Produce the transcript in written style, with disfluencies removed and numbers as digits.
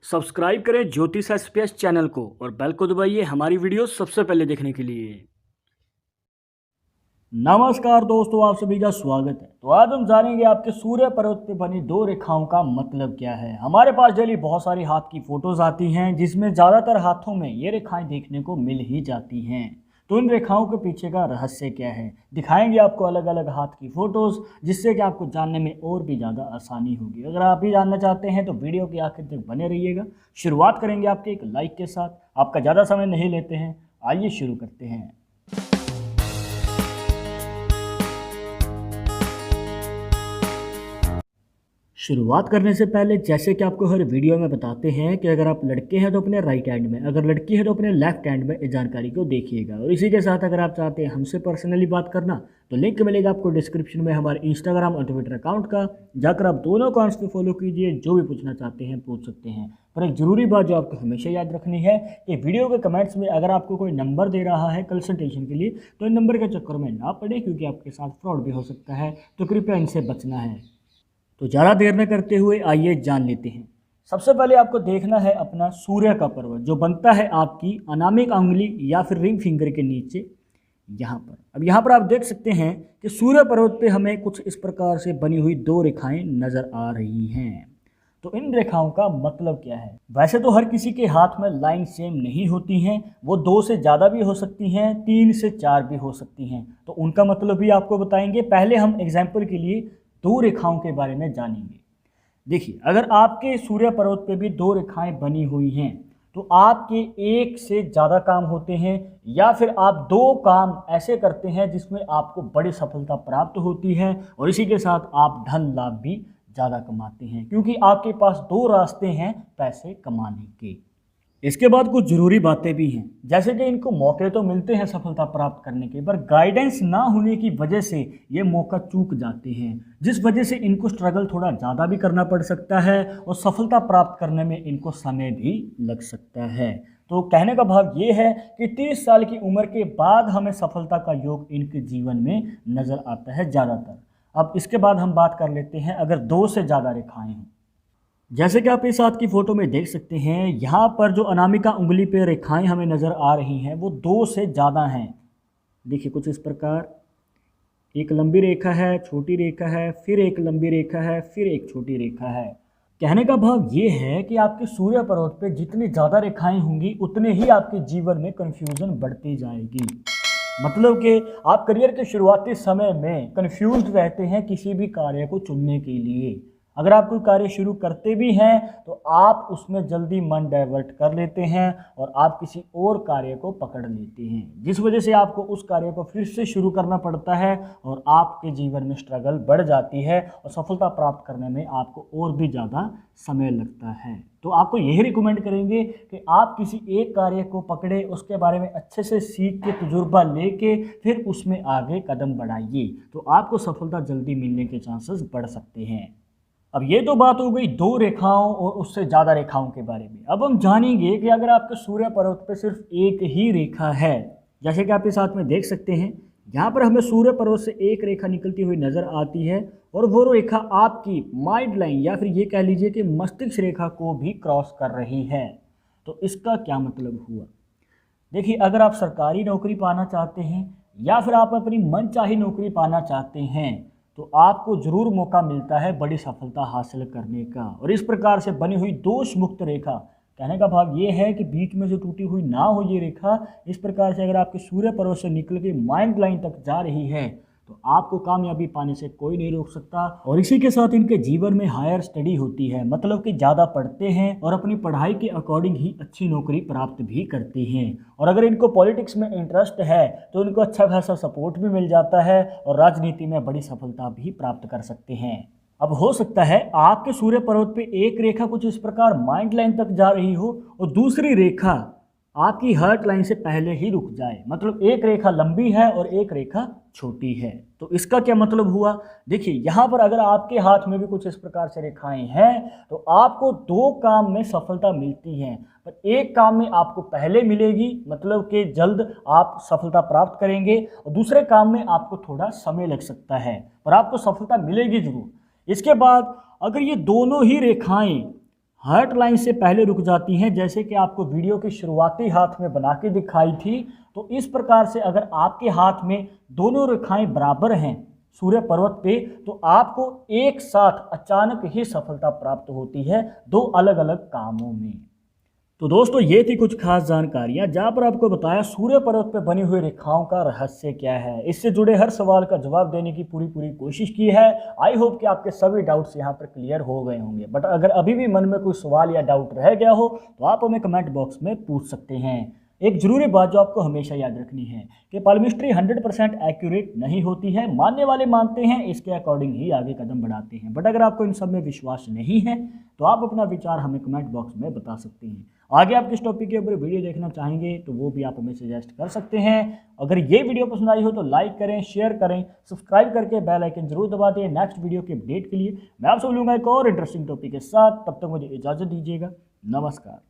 Subscribe करें ज्योतिष SPS channel को और बेल को दबाइए हमारी वीडियो सबसे पहले देखने के लिए। नमस्कार दोस्तों, आप सभी का स्वागत है। तो आज हम जानेंगे आपके सूर्य पर्वत पे बनी दो रेखाओं का मतलब क्या है। हमारे पास डेली बहुत सारी हाथ की फोटोज आती हैं जिसमें ज़्यादातर हाथों में ये रेखाएं देखने को मिल ही जाती हैं। तो इन रेखाओं के पीछे का रहस्य क्या है, दिखाएंगे आपको अलग अलग हाथ की फोटोज, जिससे कि आपको जानने में और भी ज़्यादा आसानी होगी। अगर आप भी जानना चाहते हैं तो वीडियो के आखिर तक बने रहिएगा। शुरुआत करेंगे आपके एक लाइक के साथ। आपका ज़्यादा समय नहीं लेते हैं, आइए शुरू करते हैं। शुरुआत करने से पहले जैसे कि आपको हर वीडियो में बताते हैं कि अगर आप लड़के हैं तो अपने राइट हैंड में, अगर लड़की है तो अपने लेफ्ट हैंड में इस जानकारी को देखिएगा। और इसी के साथ अगर आप चाहते हैं हमसे पर्सनली बात करना तो लिंक मिलेगा आपको डिस्क्रिप्शन में हमारे इंस्टाग्राम और ट्विटर अकाउंट का। जाकर आप दोनों अकाउंट्स को फॉलो कीजिए, जो भी पूछना चाहते हैं पूछ सकते हैं। पर एक ज़रूरी बात जो आपको हमेशा याद रखनी है कि वीडियो के कमेंट्स में अगर आपको कोई नंबर दे रहा है कंसल्टेशन के लिए तो इन नंबर के चक्कर में ना पड़े, क्योंकि आपके साथ फ्रॉड भी हो सकता है। तो कृपया इनसे बचना है। तो ज़्यादा देर न करते हुए आइए जान लेते हैं। सबसे पहले आपको देखना है अपना सूर्य का पर्वत, जो बनता है आपकी अनामिक अंगुली या फिर रिंग फिंगर के नीचे यहाँ पर। अब यहाँ पर आप देख सकते हैं कि सूर्य पर्वत पे हमें कुछ इस प्रकार से बनी हुई दो रेखाएं नज़र आ रही हैं। तो इन रेखाओं का मतलब क्या है? वैसे तो हर किसी के हाथ में लाइन सेम नहीं होती हैं, वो 2 से ज़्यादा भी हो सकती हैं, 3 से 4 भी हो सकती हैं। तो उनका मतलब भी आपको बताएंगे। पहले हम एग्जाम्पल के लिए दो रेखाओं के बारे में जानेंगे। देखिए, अगर आपके सूर्य पर्वत पे भी दो रेखाएं बनी हुई हैं तो आपके एक से ज़्यादा काम होते हैं, या फिर आप दो काम ऐसे करते हैं जिसमें आपको बड़ी सफलता प्राप्त होती है और इसी के साथ आप धन लाभ भी ज़्यादा कमाते हैं, क्योंकि आपके पास दो रास्ते हैं पैसे कमाने के। इसके बाद कुछ ज़रूरी बातें भी हैं, जैसे कि इनको मौके तो मिलते हैं सफलता प्राप्त करने के, पर गाइडेंस ना होने की वजह से ये मौका चूक जाते हैं, जिस वजह से इनको स्ट्रगल थोड़ा ज़्यादा भी करना पड़ सकता है और सफलता प्राप्त करने में इनको समय भी लग सकता है। तो कहने का भाव ये है कि 30 साल की उम्र के बाद हमें सफलता का योग इनके जीवन में नज़र आता है ज़्यादातर। अब इसके बाद हम बात कर लेते हैं अगर 2 से ज़्यादा रेखाएँ हैं। जैसे कि आप इस हाथ की फोटो में देख सकते हैं, यहाँ पर जो अनामिका उंगली पे रेखाएं हमें नज़र आ रही हैं वो 2 से ज़्यादा हैं। देखिए कुछ इस प्रकार, एक लंबी रेखा है, छोटी रेखा है, फिर एक लंबी रेखा है, फिर एक छोटी रेखा है। कहने का भाव ये है कि आपके सूर्य पर्वत पे जितनी ज़्यादा रेखाएं होंगी उतने ही आपके जीवन में कन्फ्यूज़न बढ़ती जाएगी। मतलब कि आप करियर के शुरुआती समय में कन्फ्यूज्ड रहते हैं किसी भी कार्य को चुनने के लिए। अगर आप कोई कार्य शुरू करते भी हैं तो आप उसमें जल्दी मन डाइवर्ट कर लेते हैं और आप किसी और कार्य को पकड़ लेते हैं, जिस वजह से आपको उस कार्य को फिर से शुरू करना पड़ता है और आपके जीवन में स्ट्रगल बढ़ जाती है और सफलता प्राप्त करने में आपको और भी ज़्यादा समय लगता है। तो आपको यही रिकमेंड करेंगे कि आप किसी एक कार्य को पकड़े, उसके बारे में अच्छे से सीख के तजुर्बा लेके फिर उसमें आगे कदम बढ़ाइए, तो आपको सफलता जल्दी मिलने के चांसेस बढ़ सकते हैं। अब ये तो बात हो गई दो रेखाओं और उससे ज़्यादा रेखाओं के बारे में। अब हम जानेंगे कि अगर आपके सूर्य पर्वत पर सिर्फ एक ही रेखा है, जैसे कि आप इस साथ में देख सकते हैं, यहाँ पर हमें सूर्य पर्वत से एक रेखा निकलती हुई नज़र आती है और वो रेखा आपकी माइंड लाइन या फिर ये कह लीजिए कि मस्तिष्क रेखा को भी क्रॉस कर रही है। तो इसका क्या मतलब हुआ? देखिए, अगर आप सरकारी नौकरी पाना चाहते हैं या फिर आप अपनी मनचाही नौकरी पाना चाहते हैं तो आपको ज़रूर मौका मिलता है बड़ी सफलता हासिल करने का। और इस प्रकार से बनी हुई दोष मुक्त रेखा, कहने का भाव ये है कि बीच में से टूटी हुई ना हो ये रेखा, इस प्रकार से अगर आपके सूर्य पर्वत से निकल के माइंड लाइन तक जा रही है तो आपको कामयाबी पाने से कोई नहीं रोक सकता। और इसी के साथ इनके जीवन में हायर स्टडी होती है, मतलब कि ज़्यादा पढ़ते हैं और अपनी पढ़ाई के अकॉर्डिंग ही अच्छी नौकरी प्राप्त भी करते हैं। और अगर इनको पॉलिटिक्स में इंटरेस्ट है तो इनको अच्छा खासा सपोर्ट भी मिल जाता है और राजनीति में बड़ी सफलता भी प्राप्त कर सकते हैं। अब हो सकता है आपके सूर्य पर्वत पे एक रेखा कुछ इस प्रकार माइंड लाइन तक जा रही हो और दूसरी रेखा आपकी हार्ट लाइन से पहले ही रुक जाए, मतलब एक रेखा लंबी है और एक रेखा छोटी है। तो इसका क्या मतलब हुआ? देखिए, यहाँ पर अगर आपके हाथ में भी कुछ इस प्रकार से रेखाएं हैं तो आपको दो काम में सफलता मिलती है, पर एक काम में आपको पहले मिलेगी, मतलब कि जल्द आप सफलता प्राप्त करेंगे, और दूसरे काम में आपको थोड़ा समय लग सकता है, पर आपको सफलता मिलेगी जरूर। इसके बाद अगर ये दोनों ही रेखाएं हार्ट लाइन से पहले रुक जाती हैं, जैसे कि आपको वीडियो की शुरुआती हाथ में बना के दिखाई थी। तो इस प्रकार से अगर आपके हाथ में दोनों रेखाएं बराबर हैं सूर्य पर्वत पे, तो आपको एक साथ अचानक ही सफलता प्राप्त होती है दो अलग अलग कामों में। तो दोस्तों ये थी कुछ खास जानकारियां जहां पर आपको बताया सूर्य पर्वत पर बनी हुई रेखाओं का रहस्य क्या है। इससे जुड़े हर सवाल का जवाब देने की पूरी कोशिश की है। आई होप कि आपके सभी डाउट्स यहां पर क्लियर हो गए होंगे। बट अगर अभी भी मन में कोई सवाल या डाउट रह गया हो तो आप हमें कमेंट बॉक्स में पूछ सकते हैं। एक जरूरी बात जो आपको हमेशा याद रखनी है कि पाल्मिस्ट्री 100% एक्यूरेट नहीं होती है। मानने वाले मानते हैं, इसके अकॉर्डिंग ही आगे कदम बढ़ाते हैं। बट अगर आपको इन सब में विश्वास नहीं है तो आप अपना विचार हमें कमेंट बॉक्स में बता सकते हैं। आगे आप किस टॉपिक के ऊपर वीडियो देखना चाहेंगे तो वो भी आप हमें सजेस्ट कर सकते हैं। अगर ये वीडियो पसंद आई हो तो लाइक करें, शेयर करें, सब्सक्राइब करके बेल आइकन जरूर दबा दें नेक्स्ट वीडियो के अपडेट के लिए। मैं आपसे मिलूंगा एक और इंटरेस्टिंग टॉपिक के साथ, तब तक मुझे इजाज़त दीजिएगा। नमस्कार।